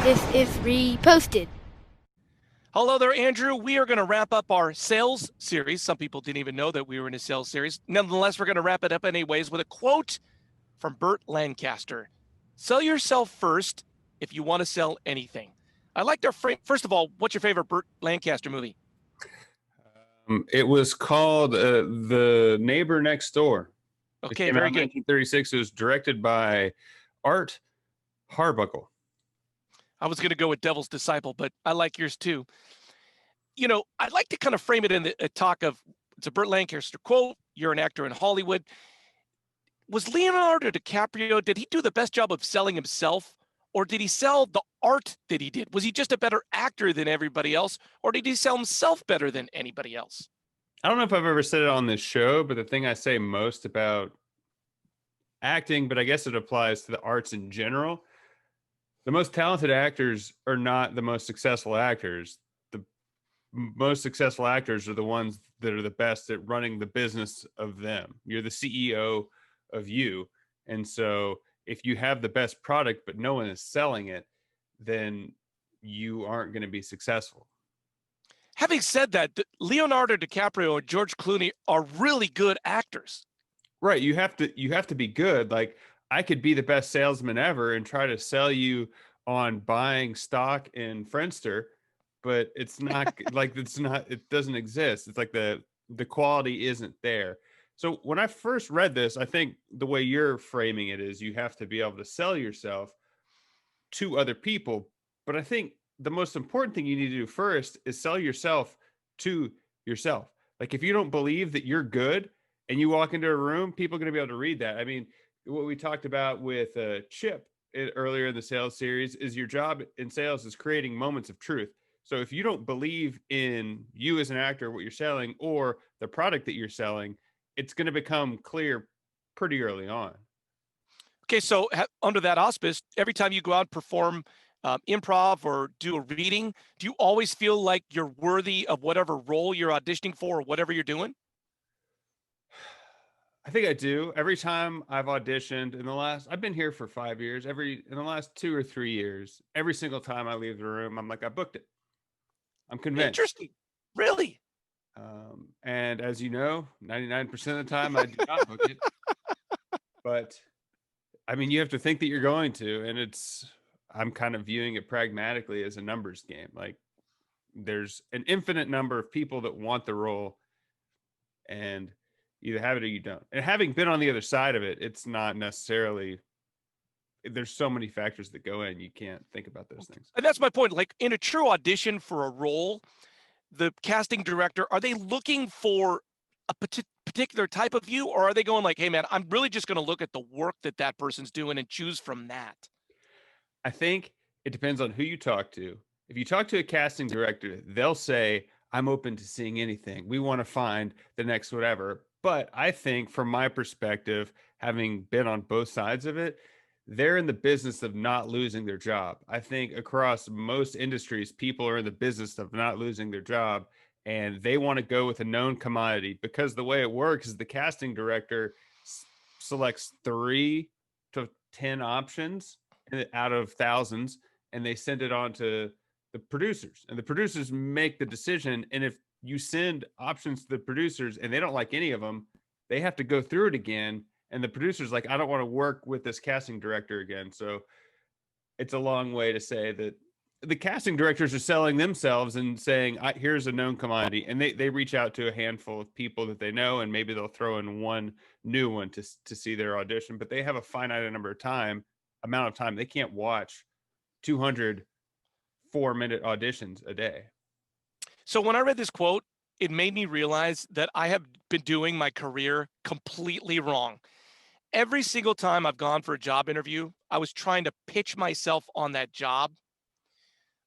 This is reposted. Hello there, Andrew. We are going to wrap up our sales series. Some people didn't even know that we were in a sales series. Nonetheless, we're going to wrap it up anyways with a quote from Burt Lancaster. Sell yourself first if you want to sell anything. I like their frame. First of all, what's your favorite Burt Lancaster movie? It was called The Neighbor Next Door. Okay, it came very out in good. 1936. It was directed by Art Harbuckle. I was going to go with Devil's Disciple, but I like yours too. You know, I'd like to kind of frame it in a talk of, it's a Burt Lancaster quote. You're an actor in Hollywood. Was Leonardo DiCaprio, did he do the best job of selling himself, or did he sell the art that he did? Was he just a better actor than everybody else, or did he sell himself better than anybody else? I don't know if I've ever said it on this show, but the thing I say most about acting, but I guess it applies to the arts in general, the most talented actors are not the most successful actors. The most successful actors are the ones that are the best at running the business of them. You're the CEO of you. And so if you have the best product, but no one is selling it, then you aren't going to be successful. Having said that, Leonardo DiCaprio and George Clooney are really good actors. Right. You have to be good. Like, I could be the best salesman ever and try to sell you on buying stock in Friendster, but it's not like it doesn't exist. It's like the quality isn't there. So when I first read this, I think the way you're framing it is you have to be able to sell yourself to other people. But I think the most important thing you need to do first is sell yourself to yourself. Like, if you don't believe that you're good and you walk into a room, people are going to be able to read that. I mean, what we talked about with Chip earlier in the sales series is your job in sales is creating moments of truth. So if you don't believe in you as an actor, what you're selling, or the product that you're selling, it's going to become clear pretty early on. Okay, so under that auspice, every time you go out and perform improv or do a reading, do you always feel like you're worthy of whatever role you're auditioning for or whatever you're doing? I think I do. Every time I've auditioned I've been here for 5 years. In the last 2 or 3 years, every single time I leave the room, I'm like, I booked it. I'm convinced. Interesting. Really? And as you know, 99% of the time I do not book it. But I mean, you have to think that you're going to, and I'm kind of viewing it pragmatically as a numbers game. Like, there's an infinite number of people that want the role, and you have it or you don't. And having been on the other side of it, it's not necessarily, there's so many factors that go in, you can't think about those things. And that's my point. Like, in a true audition for a role, the casting director, are they looking for a particular type of you, or are they going like, hey man, I'm really just going to look at the work that person's doing and choose from that? I think it depends on who you talk to. If you talk to a casting director, they'll say, I'm open to seeing anything. We want to find the next whatever. But I think from my perspective, having been on both sides of it, they're in the business of not losing their job. I think across most industries, people are in the business of not losing their job, and they want to go with a known commodity, because the way it works is the casting director selects 3 to 10 options out of thousands, and they send it on to the producers, and the producers make the decision. And if you send options to the producers and they don't like any of them, they have to go through it again. And the producer's like, I don't want to work with this casting director again. So it's a long way to say that the casting directors are selling themselves and saying, here's a known commodity. And they reach out to a handful of people that they know, and maybe they'll throw in one new one to see their audition, but they have a finite amount of time. They can't watch 200 4-minute auditions a day. So when I read this quote, it made me realize that I have been doing my career completely wrong. Every single time I've gone for a job interview, I was trying to pitch myself on that job.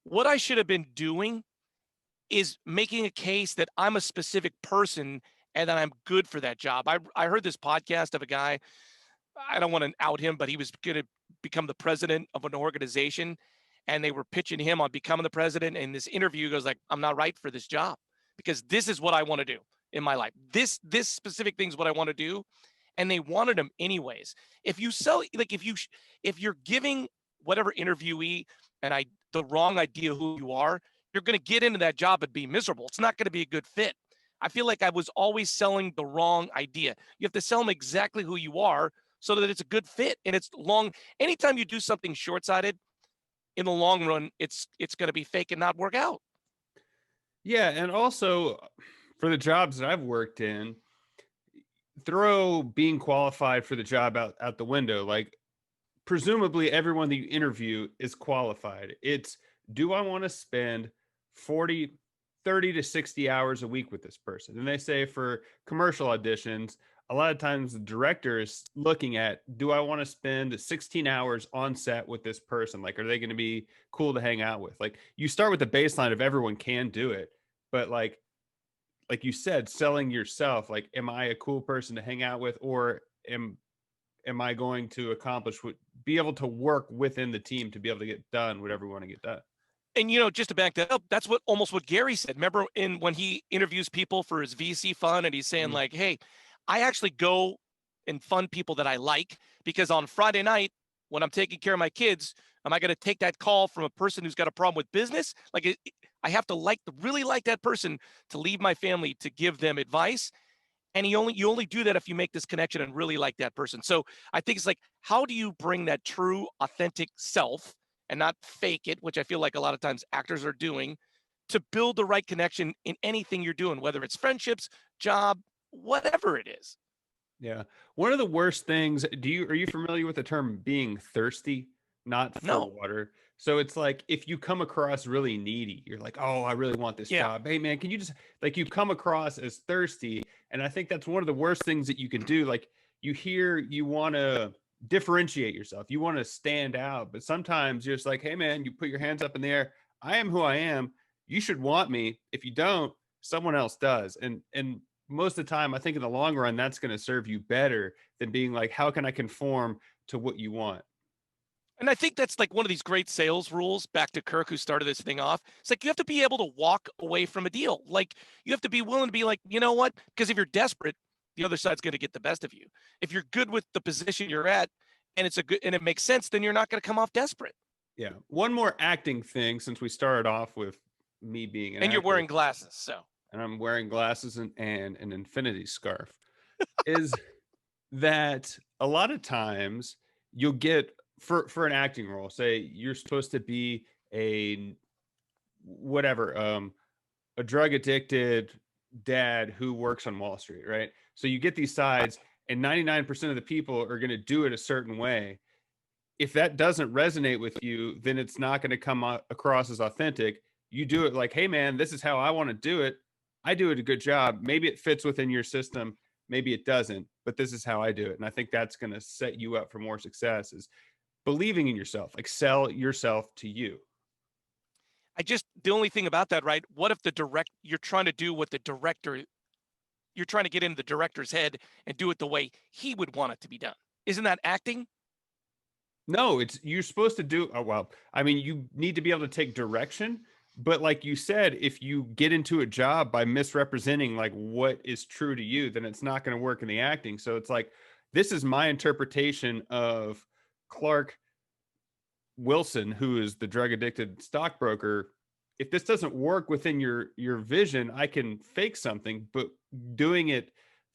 What I should have been doing is making a case that I'm a specific person and that I'm good for that job. I heard this podcast of a guy, I don't want to out him, but he was going to become the president of an organization, and they were pitching him on becoming the president. And this interview goes like, I'm not right for this job because this is what I want to do in my life. This specific thing is what I want to do. And they wanted him anyways. If you sell, like if you're giving whatever interviewee an the wrong idea of who you are, you're going to get into that job and be miserable. It's not going to be a good fit. I feel like I was always selling the wrong idea. You have to sell them exactly who you are so that it's a good fit. And it's long. Anytime you do something short-sighted, in the long run, it's going to be fake and not work out. Yeah, and also for the jobs that I've worked in, throw being qualified for the job out the window. Like, presumably everyone that you interview is qualified. It's, do I want to spend 30 to 60 hours a week with this person? And they say for commercial auditions, a lot of times the director is looking at, do I want to spend 16 hours on set with this person? Like, are they going to be cool to hang out with? Like, you start with the baseline of everyone can do it, but like you said, selling yourself, like, am I a cool person to hang out with, or am I going to accomplish be able to work within the team to be able to get done whatever we want to get done? And just to back that up, that's almost what Gary said. Remember when he interviews people for his VC fund, and he's saying like, "Hey, I actually go and fund people that I like, because on Friday night when I'm taking care of my kids, am I going to take that call from a person who's got a problem with business? Like, I have to really like that person to leave my family to give them advice." And you only do that if you make this connection and really like that person. So I think it's like, how do you bring that true, authentic self and not fake it, which I feel like a lot of times actors are doing, to build the right connection in anything you're doing, whether it's friendships, job, whatever it is. Yeah. One of the worst things, are you familiar with the term being thirsty, not for No. water? So it's like, if you come across really needy, you're like, oh, I really want this Yeah. job. Hey man, can you just, like, you come across as thirsty. And I think that's one of the worst things that you can do. Like, you want to differentiate yourself. You want to stand out, but sometimes you're just like, hey man, you put your hands up in the air. I am who I am. You should want me. If you don't, someone else does. And most of the time, I think in the long run, that's going to serve you better than being like, how can I conform to what you want? And I think that's like one of these great sales rules, back to Kirk, who started this thing off. It's like, you have to be able to walk away from a deal. Like, you have to be willing to be like, you know what? Because if you're desperate, the other side's going to get the best of you. If you're good with the position you're at, and it makes sense, then you're not going to come off desperate. Yeah. One more acting thing, since we started off with me being an And you're actor, wearing glasses, so. and I'm wearing glasses and an infinity scarf, is that a lot of times you'll get, for an acting role, say you're supposed to be a a drug addicted dad who works on Wall Street, right? So you get these sides, and 99% of the people are going to do it a certain way. If that doesn't resonate with you, then it's not going to come across as authentic. You do it like, hey man, this is how I want to do it. I do it a good job. Maybe it fits within your system, maybe it doesn't, but this is how I do it. And I think that's going to set you up for more success, is believing in yourself. Like, sell yourself to you. The only thing about that, right? What if you're trying to do what you're trying to get into the director's head and do it the way he would want it to be done? Isn't that acting? No, you're supposed to do, oh, well, I mean, you need to be able to take direction, but like you said, if you get into a job by misrepresenting like what is true to you, then it's not going to work in the acting. So it's like, this is my interpretation of Clark Wilson, who is the drug addicted stockbroker. If this doesn't work within your vision, I can fake something, but doing it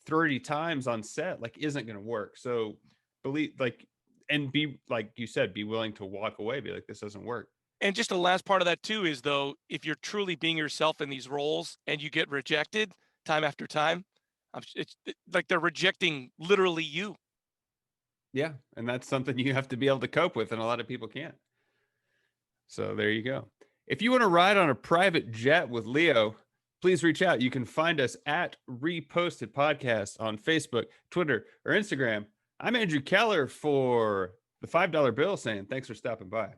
30 times on set, like, isn't going to work. So believe, like, and be, like you said, be willing to walk away, be like, this doesn't work. And just the last part of that too is, though, if you're truly being yourself in these roles and you get rejected time after time, it's like they're rejecting literally you. Yeah. And that's something you have to be able to cope with, and a lot of people can't. So there you go. If you want to ride on a private jet with Leo, please reach out. You can find us at Reposted Podcast on Facebook, Twitter, or Instagram. I'm Andrew Keller for the $5 bill, saying thanks for stopping by.